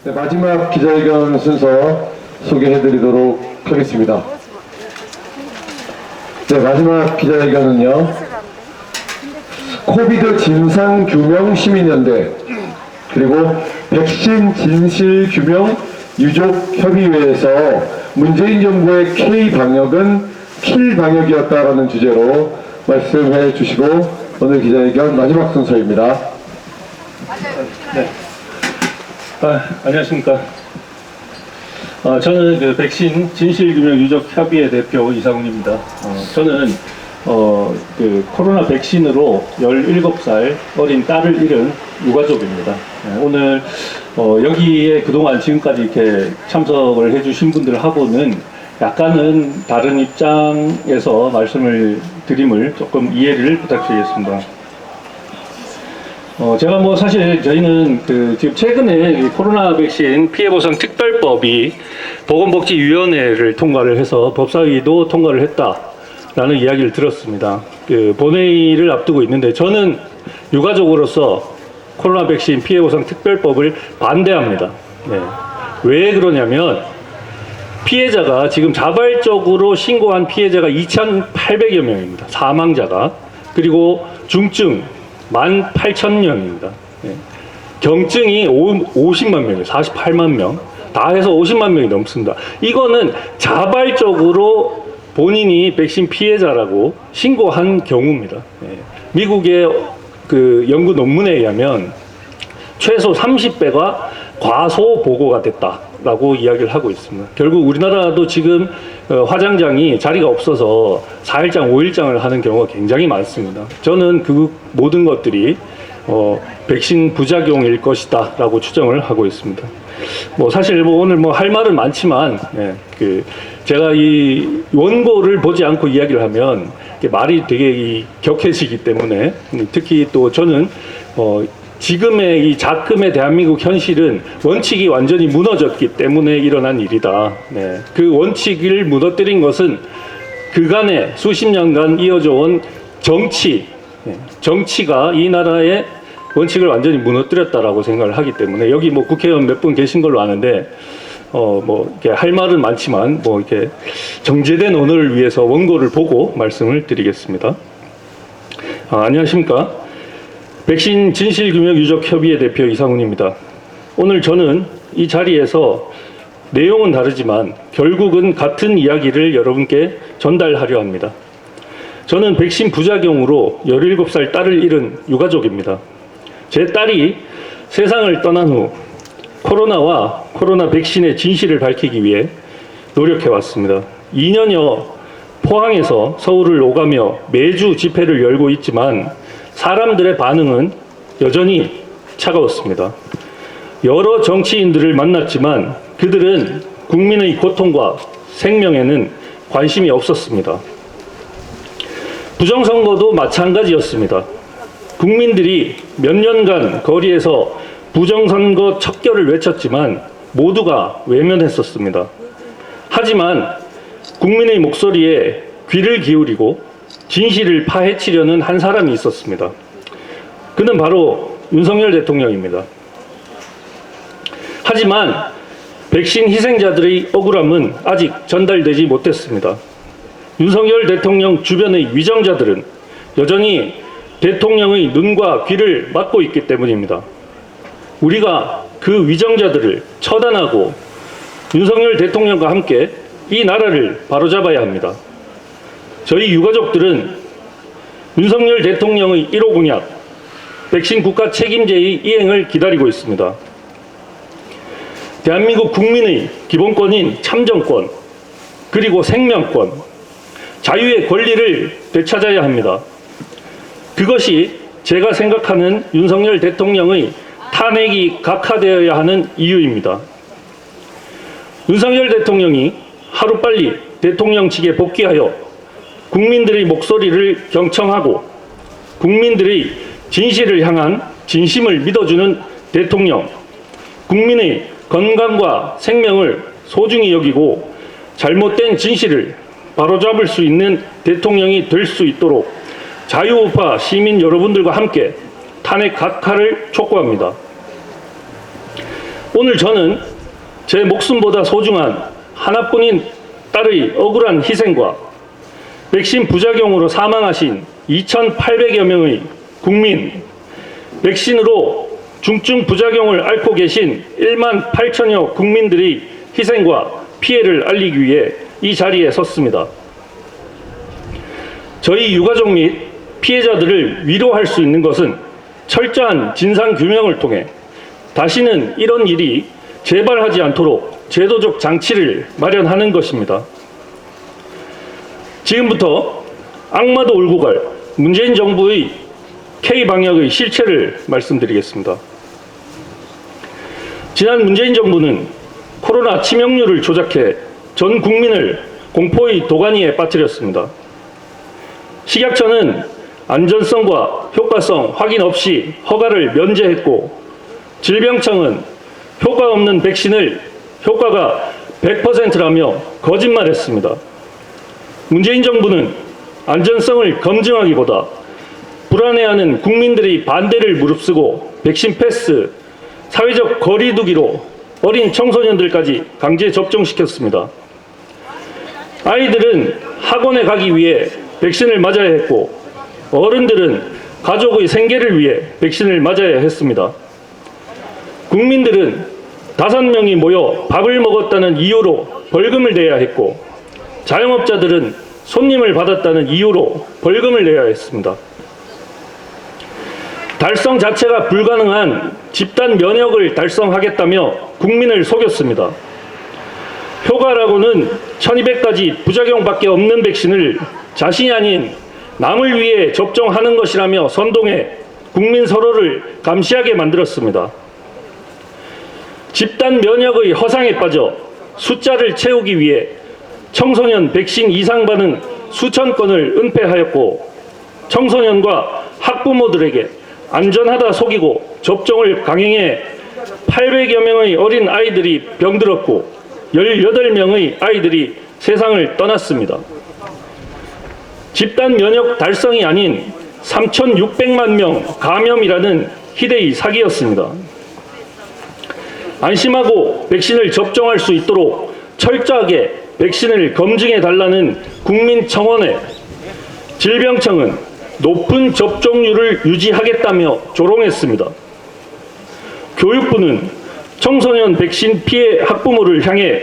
네, 마지막 기자회견 순서 소개해드리도록 하겠습니다. 네, 마지막 기자회견은요, 코비드 진상규명 시민연대 그리고 백신 진실규명 유족협의회에서 문재인 정부의 K방역은 킬방역이었다라는 주제로 말씀해 주시고 오늘 기자회견 마지막 순서입니다. 네. 안녕하십니까. 저는 그 백신 진실규명 유족협의회 대표 이상훈입니다. 저는 그 코로나 백신으로 17살 어린 딸을 잃은 유가족입니다. 오늘 여기에 그동안 지금까지 이렇게 참석을 해주신 분들하고는 약간은 다른 입장에서 말씀을 드림을 조금 이해를 부탁드리겠습니다. 제가 뭐 사실 저희는 그 지금 최근에 코로나 백신 피해보상 특별법이 보건복지위원회를 통과를 해서 법사위도 통과를 했다라는 이야기를 들었습니다. 그 본회의를 앞두고 있는데 저는 유가족으로서 코로나 백신 피해보상 특별법을 반대합니다. 네. 왜 그러냐면 피해자가 지금 자발적으로 신고한 피해자가 2,800여 명입니다. 사망자가. 그리고 중증 18,000명입니다. 예. 경증이 50만 명이에요. 48만 명. 다 해서 50만 명이 넘습니다. 이거는 자발적으로 본인이 백신 피해자라고 신고한 경우입니다. 예. 미국의 그 연구 논문에 의하면 최소 30배가 과소 보고가 됐다라고 이야기를 하고 있습니다. 결국 우리나라도 지금 화장장이 자리가 없어서 4일장, 5일장을 하는 경우가 굉장히 많습니다. 저는 그 모든 것들이 백신 부작용일 것이다 라고 추정을 하고 있습니다. 뭐 사실 뭐 오늘 뭐 할 말은 많지만 제가 이 원고를 보지 않고 이야기를 하면 말이 되게 격해지기 때문에 특히 또 저는 지금의 이 작금의 대한민국 현실은 원칙이 완전히 무너졌기 때문에 일어난 일이다. 네. 그 원칙을 무너뜨린 것은 그간의 수십 년간 이어져 온 정치, 정치가 이 나라의 원칙을 완전히 무너뜨렸다라고 생각을 하기 때문에 여기 뭐 국회의원 몇 분 계신 걸로 아는데 뭐 이렇게 할 말은 많지만 뭐 이렇게 정제된 언어를 위해서 원고를 보고 말씀을 드리겠습니다. 안녕하십니까. 백신 진실규명 유족협의회 대표 이상훈입니다. 오늘 저는 이 자리에서 내용은 다르지만 결국은 같은 이야기를 여러분께 전달하려 합니다. 저는 백신 부작용으로 17살 딸을 잃은 유가족입니다. 제 딸이 세상을 떠난 후 코로나와 코로나 백신의 진실을 밝히기 위해 노력해왔습니다. 2년여 포항에서 서울을 오가며 매주 집회를 열고 있지만 사람들의 반응은 여전히 차가웠습니다. 여러 정치인들을 만났지만 그들은 국민의 고통과 생명에는 관심이 없었습니다. 부정선거도 마찬가지였습니다. 국민들이 몇 년간 거리에서 부정선거 척결을 외쳤지만 모두가 외면했었습니다. 하지만 국민의 목소리에 귀를 기울이고 진실을 파헤치려는 한 사람이 있었습니다. 그는 바로 윤석열 대통령입니다. 하지만 백신 희생자들의 억울함은 아직 전달되지 못했습니다. 윤석열 대통령 주변의 위정자들은 여전히 대통령의 눈과 귀를 막고 있기 때문입니다. 우리가 그 위정자들을 처단하고 윤석열 대통령과 함께 이 나라를 바로잡아야 합니다. 저희 유가족들은 윤석열 대통령의 1호 공약, 백신 국가 책임제의 이행을 기다리고 있습니다. 대한민국 국민의 기본권인 참정권, 그리고 생명권, 자유의 권리를 되찾아야 합니다. 그것이 제가 생각하는 윤석열 대통령의 탄핵이 각하되어야 하는 이유입니다. 윤석열 대통령이 하루빨리 대통령직에 복귀하여 국민들의 목소리를 경청하고 국민들의 진실을 향한 진심을 믿어주는 대통령, 국민의 건강과 생명을 소중히 여기고 잘못된 진실을 바로잡을 수 있는 대통령이 될 수 있도록 자유우파 시민 여러분들과 함께 탄핵 각하를 촉구합니다. 오늘 저는 제 목숨보다 소중한 하나뿐인 딸의 억울한 희생과 백신 부작용으로 사망하신 2,800여 명의 국민, 백신으로 중증 부작용을 앓고 계신 1만 8천여 국민들의 희생과 피해를 알리기 위해 이 자리에 섰습니다. 저희 유가족 및 피해자들을 위로할 수 있는 것은 철저한 진상규명을 통해 다시는 이런 일이 재발하지 않도록 제도적 장치를 마련하는 것입니다. 지금부터 악마도 울고 갈 문재인 정부의 K방역의 실체를 말씀드리겠습니다. 지난 문재인 정부는 코로나 치명률을 조작해 전 국민을 공포의 도가니에 빠뜨렸습니다. 식약처는 안전성과 효과성 확인 없이 허가를 면제했고, 질병청은 효과 없는 백신을 효과가 100%라며 거짓말했습니다. 문재인 정부는 안전성을 검증하기보다 불안해하는 국민들의 반대를 무릅쓰고 백신 패스, 사회적 거리 두기로 어린 청소년들까지 강제 접종시켰습니다. 아이들은 학원에 가기 위해 백신을 맞아야 했고, 어른들은 가족의 생계를 위해 백신을 맞아야 했습니다. 국민들은 5명이 모여 밥을 먹었다는 이유로 벌금을 내야 했고, 자영업자들은 손님을 받았다는 이유로 벌금을 내야 했습니다. 달성 자체가 불가능한 집단 면역을 달성하겠다며 국민을 속였습니다. 효과라고는 1200가지 부작용밖에 없는 백신을 자신이 아닌 남을 위해 접종하는 것이라며 선동해 국민 서로를 감시하게 만들었습니다. 집단 면역의 허상에 빠져 숫자를 채우기 위해 청소년 백신 이상 반응 수천 건을 은폐하였고, 청소년과 학부모들에게 안전하다 속이고 접종을 강행해 800여 명의 어린 아이들이 병들었고 18명의 아이들이 세상을 떠났습니다. 집단 면역 달성이 아닌 3,600만 명 감염이라는 희대의 사기였습니다. 안심하고 백신을 접종할 수 있도록 철저하게 백신을 검증해달라는 국민청원에 질병청은 높은 접종률을 유지하겠다며 조롱했습니다. 교육부는 청소년 백신 피해 학부모를 향해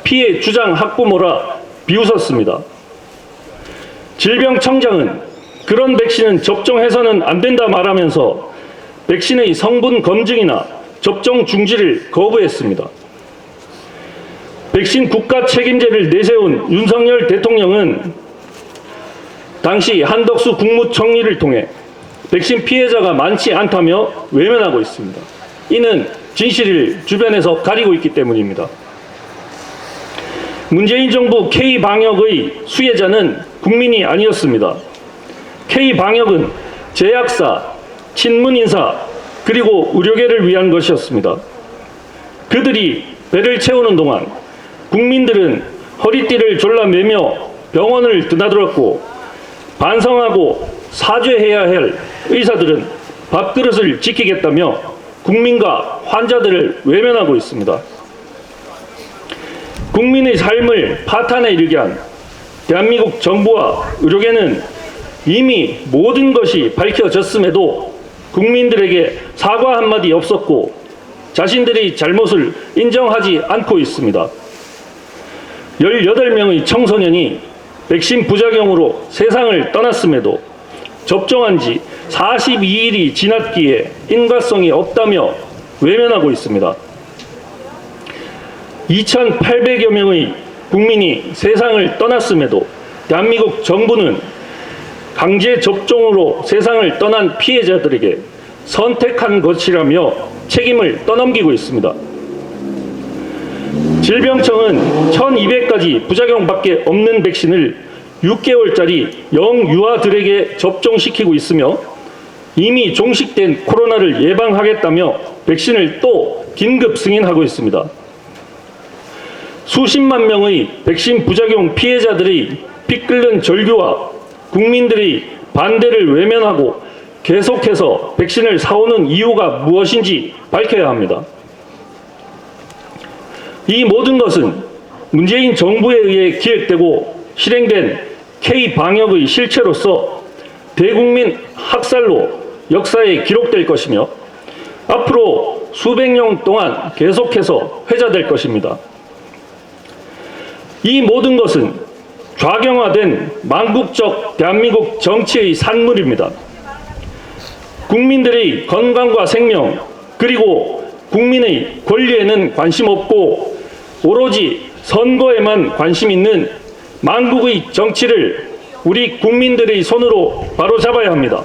피해 주장 학부모라 비웃었습니다. 질병청장은 그런 백신은 접종해서는 안 된다 말하면서 백신의 성분 검증이나 접종 중지를 거부했습니다. 백신 국가 책임제를 내세운 윤석열 대통령은 당시 한덕수 국무총리를 통해 백신 피해자가 많지 않다며 외면하고 있습니다. 이는 진실을 주변에서 가리고 있기 때문입니다. 문재인 정부 K방역의 수혜자는 국민이 아니었습니다. K방역은 제약사, 친문인사, 그리고 의료계를 위한 것이었습니다. 그들이 배를 채우는 동안 국민들은 허리띠를 졸라매며 병원을 드나들었고, 반성하고 사죄해야 할 의사들은 밥그릇을 지키겠다며 국민과 환자들을 외면하고 있습니다. 국민의 삶을 파탄에 이르게 한 대한민국 정부와 의료계는 이미 모든 것이 밝혀졌음에도 국민들에게 사과 한마디 없었고 자신들의 잘못을 인정하지 않고 있습니다. 18명의 청소년이 백신 부작용으로 세상을 떠났음에도 접종한 지 42일이 지났기에 인과성이 없다며 외면하고 있습니다. 2,800여 명의 국민이 세상을 떠났음에도 대한민국 정부는 강제 접종으로 세상을 떠난 피해자들에게 선택한 것이라며 책임을 떠넘기고 있습니다. 질병청은 1,200가지 부작용밖에 없는 백신을 6개월짜리 영유아들에게 접종시키고 있으며 이미 종식된 코로나를 예방하겠다며 백신을 또 긴급 승인하고 있습니다. 수십만 명의 백신 부작용 피해자들의 피 끓는 절규와 국민들의 반대를 외면하고 계속해서 백신을 사오는 이유가 무엇인지 밝혀야 합니다. 이 모든 것은 문재인 정부에 의해 기획되고 실행된 K-방역의 실체로서 대국민 학살로 역사에 기록될 것이며 앞으로 수백 년 동안 계속해서 회자될 것입니다. 이 모든 것은 좌경화된 망국적 대한민국 정치의 산물입니다. 국민들의 건강과 생명 그리고 국민의 권리에는 관심 없고 오로지 선거에만 관심 있는 망국의 정치를 우리 국민들의 손으로 바로잡아야 합니다.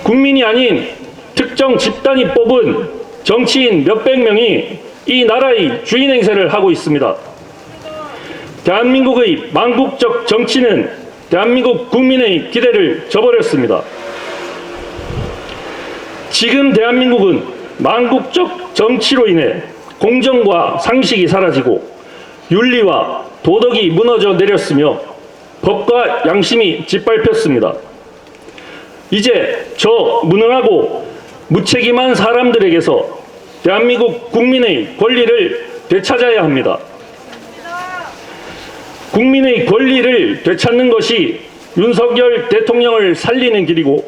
국민이 아닌 특정 집단이 뽑은 정치인 몇백 명이 이 나라의 주인 행세를 하고 있습니다. 대한민국의 망국적 정치는 대한민국 국민의 기대를 저버렸습니다. 지금 대한민국은 망국적 정치로 인해 공정과 상식이 사라지고 윤리와 도덕이 무너져 내렸으며 법과 양심이 짓밟혔습니다. 이제 저 무능하고 무책임한 사람들에게서 대한민국 국민의 권리를 되찾아야 합니다. 국민의 권리를 되찾는 것이 윤석열 대통령을 살리는 길이고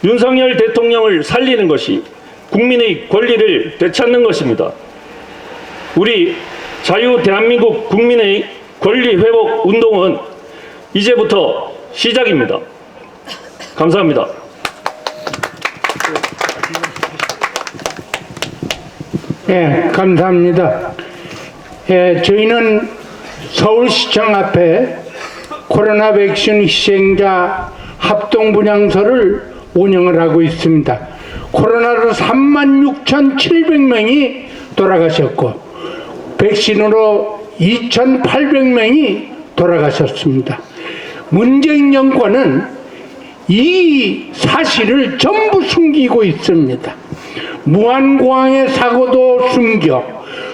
윤석열 대통령을 살리는 것이 국민의 권리를 되찾는 것입니다. 우리 자유 대한민국 국민의 권리 회복 운동은 이제부터 시작입니다. 감사합니다. 예, 감사합니다. 예, 저희는 서울시청 앞에 코로나 백신 희생자 합동분향소를 운영을 하고 있습니다. 코로나로 36,700명이 돌아가셨고 백신으로 2,800명이 돌아가셨습니다. 문재인 정권은 이 사실을 전부 숨기고 있습니다. 무안공항의 사고도 숨겨,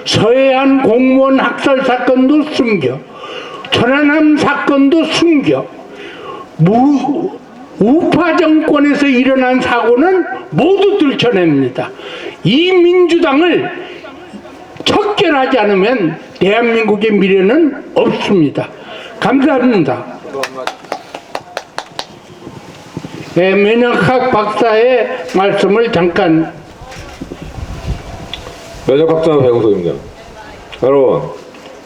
서해안 공무원 학살 사건도 숨겨, 천안함 사건도 숨겨, 우파 정권에서 일어난 사고는 모두 들춰냅니다. 이 민주당을 척결하지 않으면 대한민국의 미래는 없습니다. 감사합니다. 네, 면역학 박사의 말씀을 잠깐. 면역학자 배우소입니다. 여러분,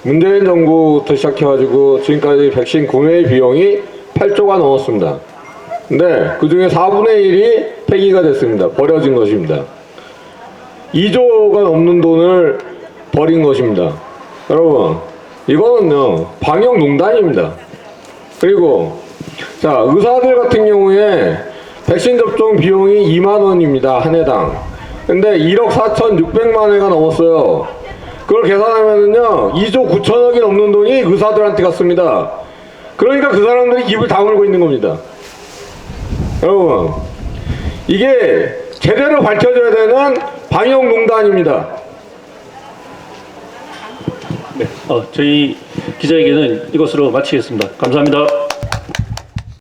문재인 정부부터 시작해가지고 지금까지 백신 구매 비용이 8조가 넘었습니다. 근데 그 중에 4분의 1이 폐기가 됐습니다. 버려진 것입니다. 2조가 넘는 돈을 버린 것입니다. 여러분, 이거는요, 방역농단입니다. 그리고, 자, 의사들 같은 경우에 백신 접종 비용이 2만 원입니다. 한 해당. 근데 1억 4,600만 원가 넘었어요. 그걸 계산하면은요, 2조 9천억이 넘는 돈이 의사들한테 갔습니다. 그러니까 그 사람들이 입을 다물고 있는 겁니다. 여러분, 이게 제대로 밝혀져야 되는 방역농단입니다. 네, 저희 기자회견은 이것으로 마치겠습니다. 감사합니다.